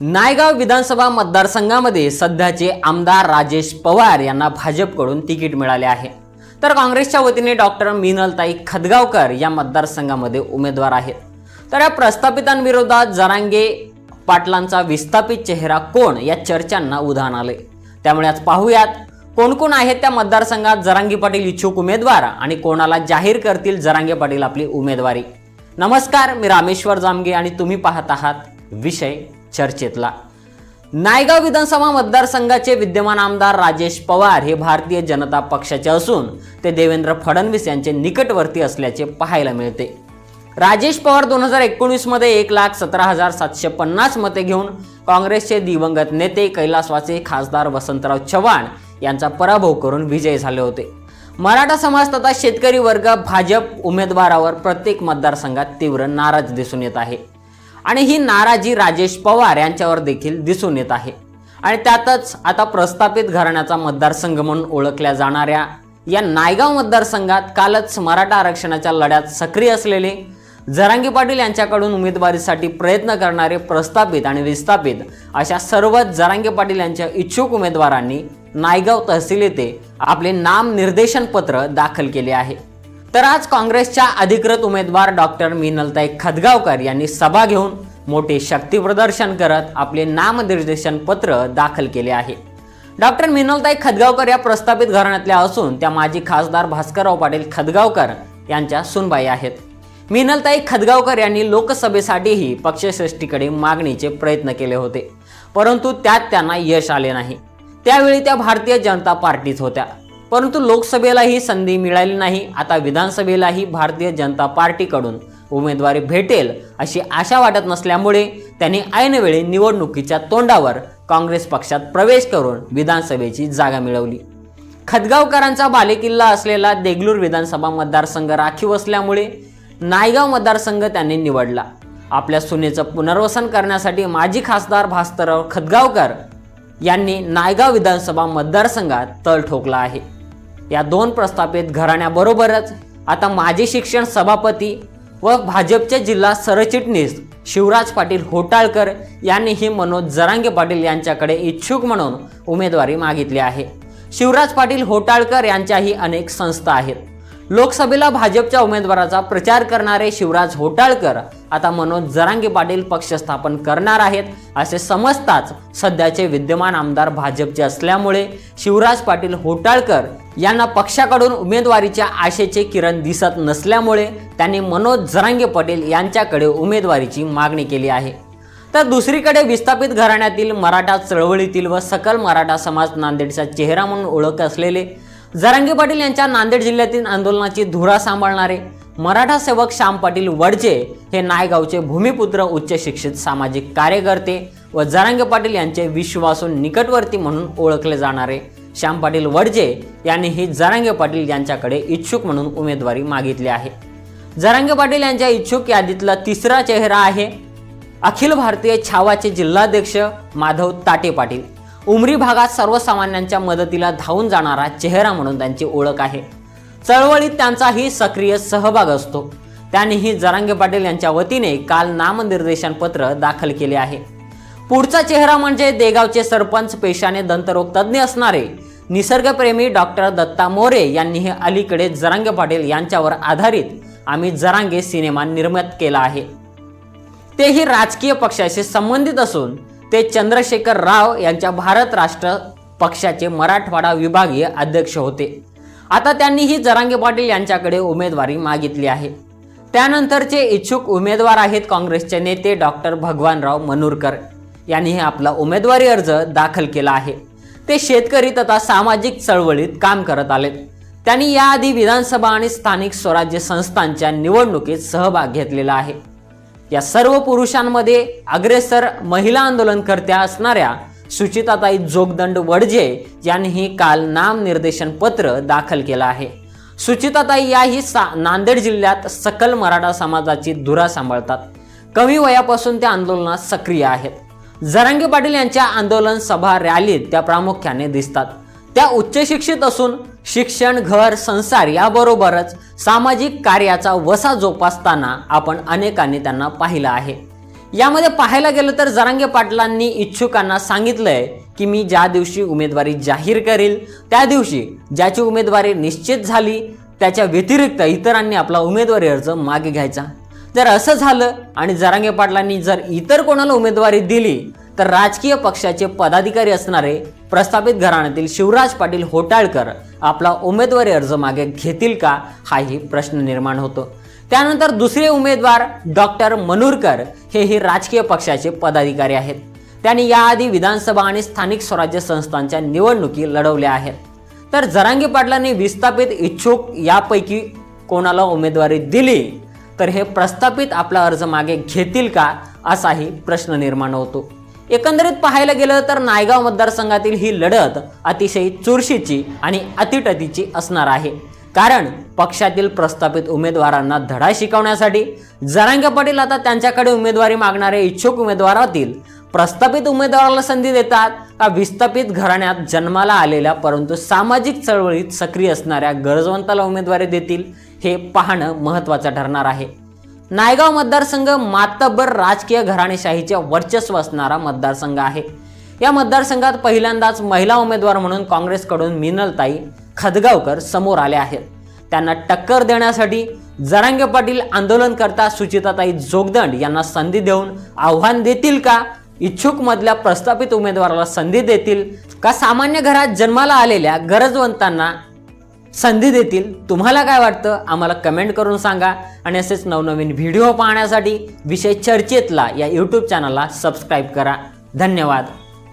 नायगाव विधानसभा मतदारसंघामध्ये सध्याचे आमदार राजेश पवार यांना भाजपकडून तिकीट मिळाले आहे, तर काँग्रेसच्या वतीने डॉक्टर मिनलताई खदगावकर या मतदारसंघामध्ये उमेदवार आहेत। तर या प्रस्थापितांविरोधात जरांगे पाटलांचा विस्थापित चेहरा कोण या चर्चांना उधाण आले। त्यामुळे आज पाहूयात कोण कोण आहेत त्या मतदारसंघात जरांगे पाटील इच्छुक उमेदवार आणि कोणाला जाहीर करतील जरांगे पाटील आपली उमेदवारी। नमस्कार, मी रामेश्वर जामगे आणि तुम्ही पाहत आहात विषय चर्चेतला। नायगाव विधानसभा मतदारसंघाचे विद्यमान आमदार राजेश पवार हे भारतीय जनता पक्षाचे असून ते देवेंद्र फडणवीस यांचे निकटवर्ती असल्याचे पाहायला मिळते। राजेश पवार 2019 मध्ये 1,17,750 मते घेऊन काँग्रेसचे दिवंगत नेते कैलासवासी खासदार वसंतराव चव्हाण यांचा पराभव करून विजयी झाले होते। मराठा समाज तथा शेतकरी वर्ग भाजप उमेदवारावर प्रत्येक मतदारसंघात तीव्र नाराज दिसून येत आहे आणि ही नाराजी राजेश पवार यांच्यावर देखील दिसून येत आहे। आणि त्यातच आता प्रस्थापित घराण्याचा मतदारसंघ म्हणून ओळखल्या जाणाऱ्या या नायगाव मतदारसंघात कालच मराठा आरक्षणाच्या लढ्यात सक्रिय असलेले जरांगे पाटील यांच्याकडून उमेदवारीसाठी प्रयत्न करणारे प्रस्थापित आणि विस्थापित अशा सर्व जरांगे पाटील यांच्या इच्छुक उमेदवारांनी नायगाव तहसील येथे आपले नाम निर्देशन पत्र दाखल केले आहे। तर आज काँग्रेसच्या अधिकृत उमेदवार डॉक्टर मिनलताई खदगावकर यांनी सभा घेऊन मोठे शक्ती प्रदर्शन करत आपले नामनिर्देशन पत्र दाखल केले आहे। डॉक्टर मिनलताई खदगावकर या प्रस्थापित घराण्यातल्या असून त्या माजी खासदार भास्करराव पाटील खदगावकर यांच्या सुनबाई आहेत। मिनलताई खदगावकर यांनी लोकसभेसाठीही पक्षश्रेष्ठीकडे मागणीचे प्रयत्न केले होते, परंतु त्यात त्यांना यश आले नाही। त्यावेळी त्या भारतीय जनता पार्टीत होत्या, परंतु लोकसभेलाही संधी मिळाली नाही। आता विधानसभेलाही भारतीय जनता पार्टीकडून उमेदवारी भेटेल अशी आशा वाटत नसल्यामुळे त्यांनी ऐनवेळी निवडणुकीच्या तोंडावर काँग्रेस पक्षात प्रवेश करून विधानसभेची जागा मिळवली। खदगावकरांचा बालेकिल्ला असलेला देगलूर विधानसभा मतदारसंघ राखीव असल्यामुळे नायगाव मतदारसंघ त्यांनी निवडला। आपल्या सुनेचं पुनर्वसन करण्यासाठी माजी खासदार भास्करराव खदगावकर यांनी नायगाव विधानसभा मतदारसंघात तळ ठोकला आहे। या दोन प्रस्थापित घराण्याबरोबरच आता माजी शिक्षण सभापती व भाजपचे जिल्हा सरचिटणीस शिवराज पाटील होटाळकर यांनीही मनोज जरांगे पाटील यांच्याकडे इच्छुक म्हणून उमेदवारी मागितली आहे। शिवराज पाटील होटाळकर यांच्याही अनेक संस्था आहेत। लोकसभेला भाजपच्या उमेदवाराचा प्रचार करणारे शिवराज होटाळकर आता मनोज जरांगे पाटील पक्ष स्थापन करणार आहेत असे समजताच सध्याचे विद्यमान आमदार भाजपचे असल्यामुळे शिवराज पाटील होटाळकर यांना पक्षाकडून उमेदवारीच्या आशेचे किरण दिसत नसल्यामुळे त्यांनी मनोज जरांगे पाटील यांच्याकडे उमेदवारीची मागणी केली आहे। तर दुसरीकडे विस्थापित घराण्यातील मराठा चळवळीतील व सकल मराठा समाज नांदेडचा चेहरा म्हणून ओळख असलेले जरांगे पाटील यांच्या नांदेड जिल्ह्यातील आंदोलनाची धुरा सांभाळणारे मराठा सेवक श्याम पाटील वडजे हे नायगावचे भूमिपुत्र उच्च शिक्षित सामाजिक कार्यकर्ते व जरांगे पाटील यांचे विश्वासू निकटवर्ती म्हणून ओळखले जाणारे श्याम पाटील वडजे यांनीही जरांगे पाटील यांच्याकडे इच्छुक म्हणून उमेदवारी मागितली आहे। जरांगे पाटील यांच्या इच्छुक यादीतला तिसरा चेहरा आहे अखिल भारतीय छावाचे जिल्हाध्यक्ष माधव ताटे पाटील। उमरी भागात सर्वसामान्यांच्या मदतीला धावून जाणारा चेहरा म्हणून त्यांची ओळख आहे। चळवळीत त्यांचाही सक्रिय सहभाग असतो। त्यांनीही जरांगे पाटील यांच्या वतीने काल नामनिर्देशन पत्र दाखल केले आहे। पुढचा चेहरा म्हणजे देगावचे सरपंच पेशाने दंतरोग तज्ज्ञ असणारे निसर्गप्रेमी डॉक्टर दत्ता मोरे यांनीही अलीकडे जरांगे पाटील यांच्यावर आधारित आम्ही जरांगे सिनेमा निर्मित केला आहे। तेही राजकीय पक्षाशी संबंधित असून ते चंद्रशेखर राव यांच्या भारत राष्ट्र पक्षाचे मराठवाडा विभागीय अध्यक्ष होते। आता त्यांनीही जरांगे पाटील यांच्याकडे उमेदवारी मागितली आहे। त्यानंतरचे इच्छुक उमेदवार आहेत काँग्रेसचे नेते डॉक्टर भगवानराव मनूरकर यांनीही आपला उमेदवारी अर्ज दाखल केला आहे। ते शेतकरी तथा सामाजिक चळवळीत काम करत आलेत। त्यांनी याआधी विधानसभा आणि स्थानिक स्वराज्य संस्थांच्या निवडणुकीत सहभाग घेतलेला आहे। या सर्व पुरुषांमध्ये अग्रेसर महिला आंदोलनकर्त्या असणाऱ्या सुचिताताई जोगदंड वडजे यांनीही काल नामनिर्देशन पत्र दाखल केलं आहे। सुचिताताई याही नांदेड जिल्ह्यात सकल मराठा समाजाची धुरा सांभाळतात। कमी वयापासून त्या आंदोलनात सक्रिय आहेत। जरांगे पाटील यांच्या आंदोलन सभा रॅलीत त्या प्रामुख्याने दिसतात। त्या उच्च शिक्षित असून शिक्षण, घर, संसार याबरोबरच सामाजिक कार्याचा वसा जोपासताना आपण अनेकांनी त्यांना पाहिलं आहे। यामध्ये पाहायला गेलं तर जरांगे पाटलांनी इच्छुकांना सांगितलंय की मी ज्या दिवशी उमेदवारी जाहीर करेल त्या दिवशी ज्याची उमेदवारी निश्चित झाली त्याच्या व्यतिरिक्त इतरांनी आपला उमेदवारी अर्ज मागे घ्यायचा। जर असं झालं आणि जरांगे पाटलांनी जर इतर कोणाला उमेदवारी दिली तर राजकीय पक्षाचे पदाधिकारी असणारे प्रस्थापित घराण्यातील शिवराज पाटील होटाळकर आपला उमेदवारी अर्ज मागे घेतील का, हाही प्रश्न निर्माण होतो। त्यानंतर दुसरे उमेदवार डॉक्टर मनूरकर हेही राजकीय पक्षाचे पदाधिकारी आहेत। त्यांनी याआधी विधानसभा आणि स्थानिक स्वराज्य संस्थांच्या निवडणुकी लढवल्या आहेत। तर जरांगे पाटलांनी विस्थापित इच्छुक यापैकी कोणाला उमेदवारी दिली तर हे प्रस्थापित आपला अर्ज मागे घेतील का, असाही प्रश्न निर्माण होतो। एकंदरीत पाहायला गेलं तर नायगाव मतदारसंघातील ही लढत अतिशय चुरशीची आणि अतिटतीची असणार आहे। कारण पक्षातील प्रस्थापित उमेदवारांना धडा शिकवण्यासाठी जरांगे पाटील आता त्यांच्याकडे उमेदवारी मागणारे इच्छुक उमेदवारातील प्रस्थापित उमेदवाराला संधी देतात का विस्थापित घराण्यात जन्माला आलेल्या परंतु सामाजिक चळवळीत सक्रिय असणाऱ्या गरजवंताला उमेदवारी देतील, हे पाहणं महत्त्वाचं ठरणार आहे। नायगाव मतदारसंघ मातब्बर राजकीय घराणेशाहीचे वर्चस्व असणारा मतदारसंघ आहे। या मतदारसंघात पहिल्यांदाच महिला उमेदवार म्हणून काँग्रेसकडून मिनलताई खदगावकर समोर आले आहेत। त्यांना टक्कर देण्यासाठी जरांगे पाटील आंदोलनकर्ता सुचिताताई जोगदंड यांना संधी देऊन आव्हान देतील का, इच्छुक मधल्या प्रस्थापित उमेदवाराला संधी देतील का सामान्य घरात जन्माला आलेल्या गरजवंतांना संधी देतील? तुम्हाला काय वाटतं आम्हाला कमेंट करून सांगा आणि असेच नवनवीन व्हिडिओ पाहण्यासाठी विषय चर्चेतला या YouTube चॅनलला सबस्क्राईब करा। धन्यवाद।